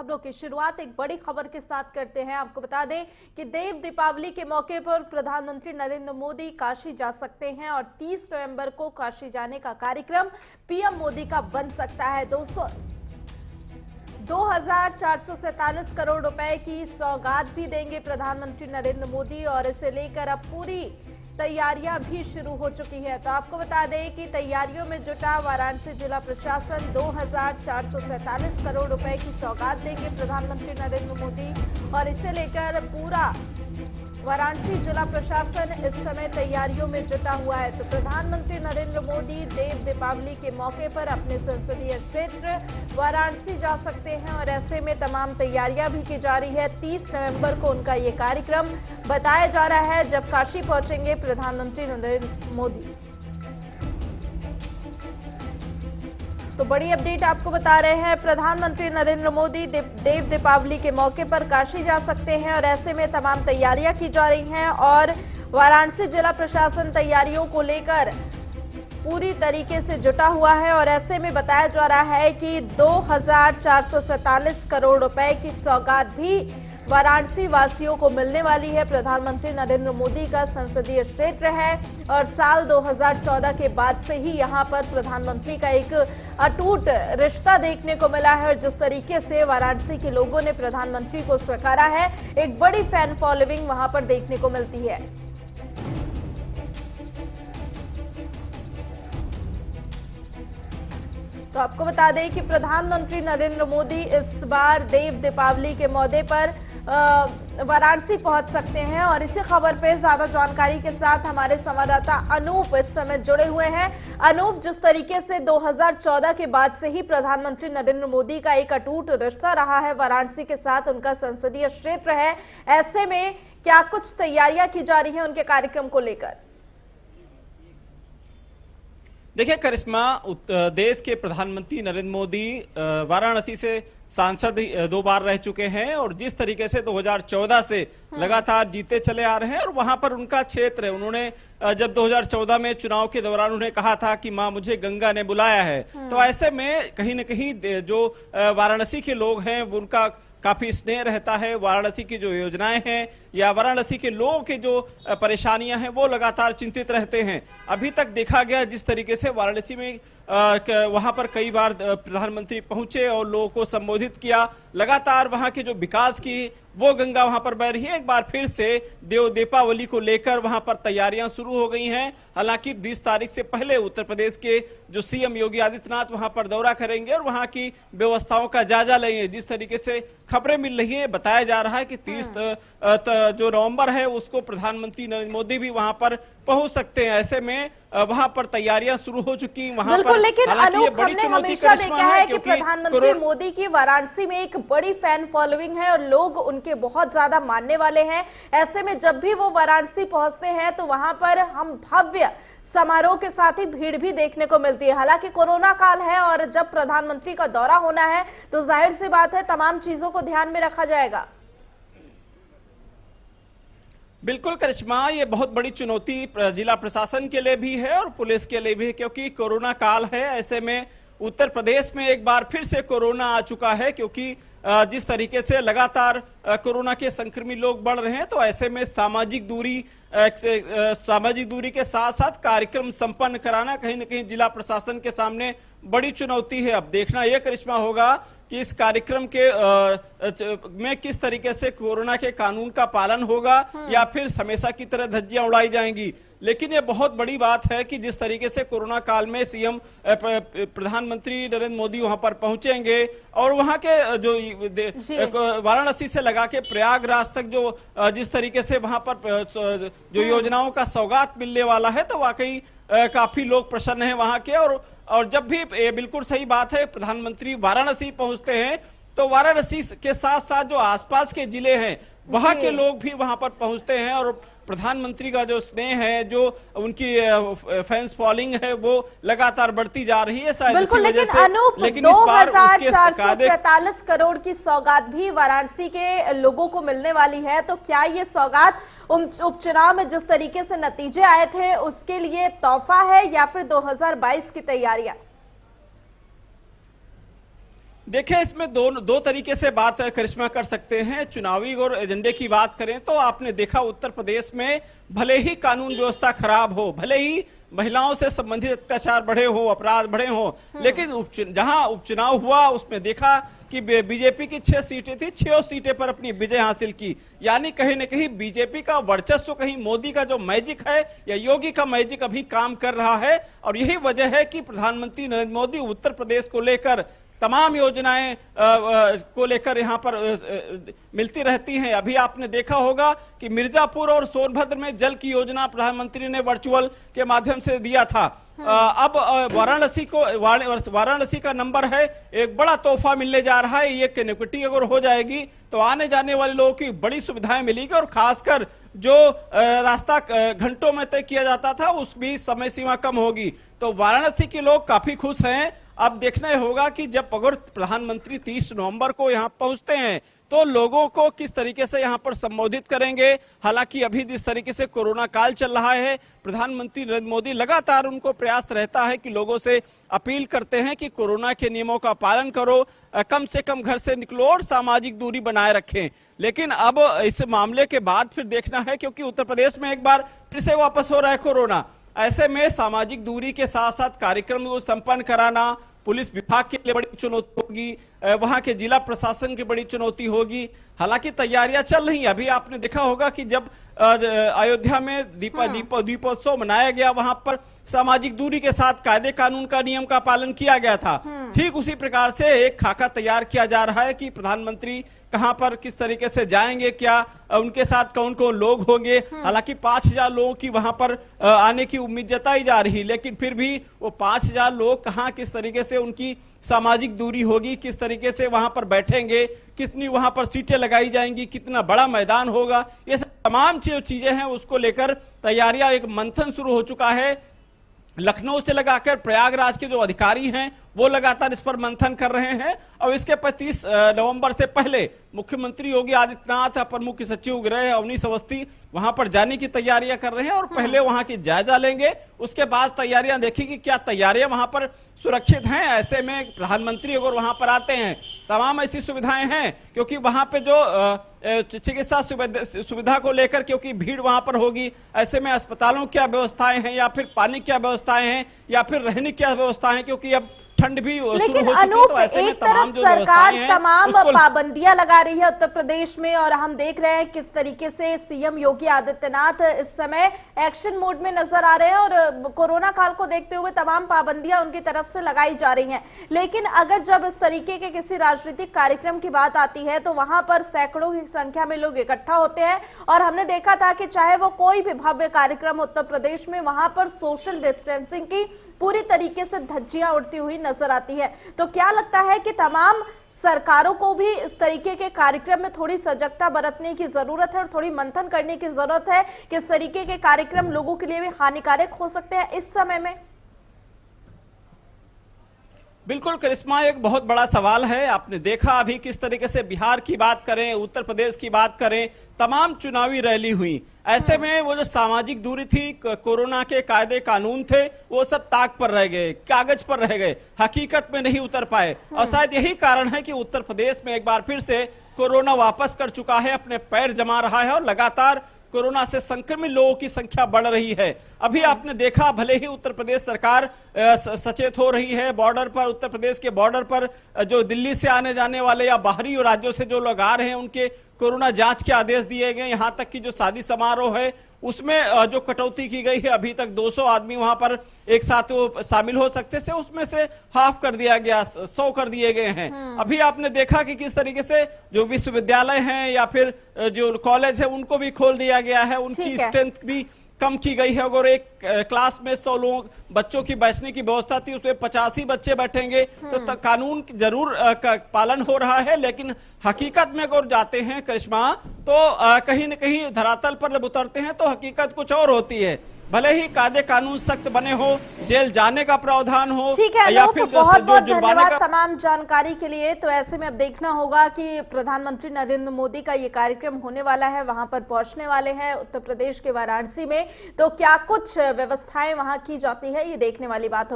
खबरों की शुरुआत एक बड़ी खबर के साथ करते हैं। आपको बता दें कि देव दीपावली के मौके पर प्रधानमंत्री नरेंद्र मोदी काशी जा सकते हैं और 30 नवंबर को काशी जाने का कार्यक्रम पीएम मोदी का बन सकता है। 2,447 करोड़ रुपए की सौगात भी देंगे प्रधानमंत्री नरेंद्र मोदी और इसे लेकर अब पूरी तैयारियां भी शुरू हो चुकी है। तो आपको बता दें कि तैयारियों में जुटा वाराणसी जिला प्रशासन 2,447 करोड़ रुपए की सौगात देंगे प्रधानमंत्री नरेंद्र मोदी और इसे लेकर पूरा वाराणसी जिला प्रशासन इस समय तैयारियों में जुटा हुआ है। तो प्रधानमंत्री नरेंद्र मोदी देव दीपावली के मौके पर अपने संसदीय क्षेत्र वाराणसी जा सकते हैं और ऐसे में तमाम तैयारियां भी की जा रही है। 30 नवंबर को उनका ये कार्यक्रम बताया जा रहा है जब काशी पहुंचेंगे प्रधानमंत्री नरेंद्र मोदी। तो बड़ी अपडेट आपको बता रहे हैं, प्रधानमंत्री नरेंद्र मोदी देव दीपावली के मौके पर काशी जा सकते हैं और ऐसे में तमाम तैयारियां की जा रही हैं और वाराणसी जिला प्रशासन तैयारियों को लेकर पूरी तरीके से जुटा हुआ है और ऐसे में बताया जा रहा है कि 2,447 करोड़ रुपए की सौगात भी वाराणसी वासियों को मिलने वाली है। प्रधानमंत्री नरेंद्र मोदी का संसदीय क्षेत्र है और साल 2014 के बाद से ही यहां पर प्रधानमंत्री का एक अटूट रिश्ता देखने को मिला है और जिस तरीके से वाराणसी के लोगों ने प्रधानमंत्री को स्वीकारा है, एक बड़ी फैन फॉलोइंग वहां पर देखने को मिलती है। तो आपको बता दें कि प्रधानमंत्री नरेंद्र मोदी इस बार देव दीपावली के मौके पर वाराणसी पहुंच सकते हैं और इसी खबर पे ज्यादा जानकारी के साथ हमारे संवाददाता अनूप इस समय जुड़े हुए हैं। अनूप, जिस तरीके से 2014 के बाद से ही प्रधानमंत्री नरेंद्र मोदी का एक अटूट रिश्ता रहा है वाराणसी के साथ, उनका संसदीय क्षेत्र है, ऐसे में क्या कुछ तैयारियां की जा रही हैं उनके कार्यक्रम को लेकर? देखिए करिश्मा, देश के प्रधानमंत्री नरेंद्र मोदी वाराणसी से सांसद 2 बार रह चुके हैं और जिस तरीके से 2014 से लगातार जीते चले आ रहे हैं और वहां पर उनका क्षेत्र है। उन्होंने जब 2014 में चुनाव के दौरान उन्हें कहा था कि मां मुझे गंगा ने बुलाया है, तो ऐसे में कहीं न कहीं जो वाराणसी के लोग हैं उनका काफी स्नेह रहता है। वाराणसी की जो योजनाएं हैं या वाराणसी के लोगों की जो परेशानियां हैं वो लगातार चिंतित रहते हैं। अभी तक देखा गया जिस तरीके से वाराणसी में वहां पर कई बार प्रधानमंत्री पहुंचे और लोगों को संबोधित किया, लगातार वहां के जो विकास की वो गंगा वहां पर बह रही है। एक बार फिर से देव दीपावली को लेकर वहां पर तैयारियां शुरू हो गई हैं। हालांकि 20 तारीख से पहले उत्तर प्रदेश के जो सीएम योगी आदित्यनाथ वहां पर दौरा करेंगे और वहां की व्यवस्थाओं का जायजा लेंगे। जिस तरीके से खबरें मिल रही है, बताया जा रहा है कि 30 जो नवंबर है उसको प्रधानमंत्री नरेंद्र मोदी भी वहां पर पहुंच सकते हैं। ऐसे में वहां पर तैयारियां शुरू हो चुकी वहां पर। लेकिन अनूप, हमने हमेशा देखा है कि प्रधानमंत्री मोदी की वाराणसी में एक बड़ी फैन फॉलोइंग है और लोग उनके बहुत ज्यादा मानने वाले हैं। ऐसे में जब भी वो वाराणसी पहुंचते हैं तो वहां पर हम भव्य समारोह के साथ ही भीड़ भी देखने को मिलती है। हालांकि कोरोना काल है और जब प्रधानमंत्री का दौरा होना है तो जाहिर सी बात है तमाम चीजों को ध्यान में रखा जाएगा। बिल्कुल करिश्मा, ये बहुत बड़ी चुनौती जिला प्रशासन के लिए भी है और पुलिस के लिए भी है क्योंकि कोरोना काल है। ऐसे में उत्तर प्रदेश में एक बार फिर से कोरोना आ चुका है क्योंकि जिस तरीके से लगातार कोरोना के संक्रमित लोग बढ़ रहे हैं, तो ऐसे में सामाजिक दूरी के साथ साथ कार्यक्रम संपन्न कराना कहीं न कहीं जिला प्रशासन के सामने बड़ी चुनौती है। अब देखना यह करिश्मा होगा कि इस कार्यक्रम के में किस तरीके से कोरोना के कानून का पालन होगा या फिर हमेशा की तरह धज्जियां उड़ाई जाएंगी। लेकिन ये बहुत बड़ी बात है कि जिस तरीके से कोरोना काल में सीएम प्रधानमंत्री नरेंद्र मोदी वहां पर पहुंचेंगे और वहां के जो वाराणसी से लगा के प्रयागराज तक जो जिस तरीके से वहां पर जो योजनाओं का सौगात मिलने वाला है, तो वाकई काफी लोग प्रसन्न हैं वहां के। और जब भी ये बिल्कुल सही बात है प्रधानमंत्री वाराणसी पहुंचते हैं तो वाराणसी के साथ साथ जो आसपास के जिले हैं वहां के लोग भी वहां पर पहुंचते हैं और प्रधानमंत्री का जो स्नेह है, जो उनकी फैंस फॉलोइंग है, वो लगातार बढ़ती जा रही है शायद इसी वजह से। लेकिन 2,447 करोड़ की सौगात भी वाराणसी के लोगों को मिलने वाली है, तो क्या ये सौगात उपचुनाव में जिस तरीके से नतीजे आए थे उसके लिए तोहफा है या फिर 2022 की तैयारियां? देखिए, इसमें दो तरीके से बात करिश्मा कर सकते हैं। चुनावी और एजेंडे की बात करें तो आपने देखा उत्तर प्रदेश में भले ही कानून व्यवस्था खराब हो, भले ही महिलाओं से संबंधित अत्याचार बढ़े हो, अपराध बढ़े हो, लेकिन जहां उपचुनाव हुआ उसमें देखा कि बीजेपी की 6 सीटें थी, 6 सीटें पर अपनी विजय हासिल की। यानी कहीं न कहीं बीजेपी का वर्चस्व, कहीं मोदी का जो मैजिक है या योगी का मैजिक अभी काम कर रहा है। और यही वजह है कि प्रधानमंत्री नरेंद्र मोदी उत्तर प्रदेश को लेकर तमाम योजनाएं को लेकर यहां पर मिलती रहती हैं। अभी आपने देखा होगा कि मिर्जापुर और सोनभद्र में जल की योजना प्रधानमंत्री ने वर्चुअल के माध्यम से दिया था। अब वाराणसी का नंबर है, एक बड़ा तोहफा मिलने जा रहा है। ये कनेक्टिविटी अगर हो जाएगी तो आने जाने वाले लोगों की बड़ी सुविधाएं मिलेगी, और खासकर जो रास्ता घंटों में तय किया जाता था उस भी समय सीमा कम होगी। तो वाराणसी के लोग काफी खुश हैं। अब देखना होगा कि जब अगर प्रधानमंत्री 30 नवंबर को यहां पहुंचते हैं तो लोगों को किस तरीके से यहां पर संबोधित करेंगे। हालांकि अभी जिस तरीके से कोरोना काल चल रहा है, प्रधानमंत्री नरेंद्र मोदी लगातार उनको प्रयास रहता है कि लोगों से अपील करते हैं कि कोरोना के नियमों का पालन करो, कम से कम घर से निकलो और सामाजिक दूरी बनाए रखें। लेकिन अब इस मामले के बाद फिर देखना है, क्योंकि उत्तर प्रदेश में एक बार फिर से वापस हो रहा है कोरोना। ऐसे में सामाजिक दूरी के साथ साथ कार्यक्रम को संपन्न कराना पुलिस विभाग के लिए बड़ी चुनौती होगी, वहां के जिला प्रशासन की बड़ी चुनौती होगी। हालांकि तैयारियां चल रही हैं। अभी आपने देखा होगा कि जब अयोध्या में दीपोत्सव मनाया गया, वहां पर सामाजिक दूरी के साथ कायदे कानून का नियम का पालन किया गया था। ठीक उसी प्रकार से एक खाका तैयार किया जा रहा है कि प्रधानमंत्री कहां पर किस तरीके से जाएंगे, क्या उनके साथ कौन कौन लोग होंगे। हालांकि 5000 लोगों की वहां पर आने की उम्मीद जताई जा रही, लेकिन फिर भी वो 5000 लोग कहां, किस तरीके से उनकी सामाजिक दूरी होगी, किस तरीके से वहां पर बैठेंगे, कितनी वहां पर सीटें लगाई जाएंगी, कितना बड़ा मैदान होगा, ये सब तमाम चीजें हैं। उसको लेकर तैयारियां, एक मंथन शुरू हो चुका है। लखनऊ से लगाकर प्रयागराज के जो अधिकारी हैं वो लगातार इस पर मंथन कर रहे हैं। और इसके 25 नवंबर से पहले मुख्यमंत्री योगी आदित्यनाथ, अपर मुख्य सचिव गृह अवनीश अवस्थी वहां पर जाने की तैयारियां कर रहे हैं और पहले वहां की जायजा लेंगे। उसके बाद तैयारियां देखेंगे क्या तैयारियां वहां पर सुरक्षित हैं। ऐसे में प्रधानमंत्री अगर वहां पर आते हैं, तमाम ऐसी सुविधाएं हैं, क्योंकि वहां पे जो चिकित्सा सुविधा को लेकर क्योंकि भीड़ वहां पर होगी। ऐसे में अस्पतालों क्या व्यवस्थाएं हैं, या फिर पानी क्या व्यवस्थाएं हैं, या फिर रहने क्या व्यवस्थाएं हैं, क्योंकि अब ठंड भी शुरू हो चुकी है। तो ऐसे में तमाम जो सरकार तमाम पाबंदियां लगा रही है उत्तर प्रदेश में, और हम देख रहे हैं किस तरीके से सीएम योगी आदित्यनाथ इस समय एक्शन मोड में नजर आ रहे हैं, और कोरोना काल को देखते हुए तमाम पाबंदियां उनकी तरफ से लगाई जा रही हैं। लेकिन अगर जब इस तरीके के किसी राजनीतिक कार्यक्रम की बात आती है तो वहां पर सैकड़ों की संख्या में लोग इकट्ठा होते हैं, और हमने देखा था कि चाहे वो कोई भी भव्य कार्यक्रम उत्तर प्रदेश में, वहां पर सोशल डिस्टेंसिंग की पूरी तरीके से धज्जियां उड़ती हुई नजर आती है। तो क्या लगता है कि तमाम सरकारों को भी इस तरीके के कार्यक्रम में थोड़ी सजगता बरतने की जरूरत है और थोड़ी मंथन करने की जरूरत है कि इस तरीके के कार्यक्रम लोगों के लिए भी हानिकारक हो सकते हैं इस समय में? बिल्कुल करिश्मा, एक बहुत बड़ा सवाल है। आपने देखा अभी किस तरीके से बिहार की बात करें, उत्तर प्रदेश की बात करें, तमाम चुनावी रैली हुई। ऐसे में वो जो सामाजिक दूरी थी, कोरोना के कायदे कानून थे, वो सब ताक पर रह गए, कागज पर रह गए, हकीकत में नहीं उतर पाए। और शायद यही कारण है कि उत्तर प्रदेश में एक बार फिर से कोरोना वापस कर चुका है, अपने पैर जमा रहा है, और लगातार कोरोना से संक्रमित लोगों की संख्या बढ़ रही है। अभी आपने देखा, भले ही उत्तर प्रदेश सरकार सचेत हो रही है, बॉर्डर पर, उत्तर प्रदेश के बॉर्डर पर जो दिल्ली से आने जाने वाले या बाहरी राज्यों से जो लोग आ रहे हैं उनके कोरोना जांच के आदेश दिए गए। यहां तक कि जो शादी समारोह है उसमें जो कटौती की गई है, अभी तक 200 आदमी वहां पर एक साथ वो शामिल हो सकते थे, उसमें से हाफ कर दिया गया, 100 कर दिए गए हैं। अभी आपने देखा कि किस तरीके से जो विश्वविद्यालय हैं या फिर जो कॉलेज है उनको भी खोल दिया गया है, उनकी स्ट्रेंथ भी कम की गई है। अगर एक क्लास में 100 लोग बच्चों की बैठने की व्यवस्था थी, उसमें 85 बच्चे बैठेंगे, तो कानून जरूर पालन हो रहा है। लेकिन हकीकत में अगर जाते हैं करिश्मा, तो कहीं न कहीं धरातल पर जब उतरते हैं तो हकीकत कुछ और होती है। भले ही कायदे कानून सख्त बने हो, जेल जाने का प्रावधान हो, ठीक है, या फिर बहुत बहुत धन्यवाद तमाम जानकारी के लिए। तो ऐसे में अब देखना होगा कि प्रधानमंत्री नरेंद्र मोदी का ये कार्यक्रम होने वाला है, वहां पर पहुंचने वाले हैं उत्तर प्रदेश के वाराणसी में, तो क्या कुछ व्यवस्थाएं वहां की जाती है, ये देखने वाली बात हो।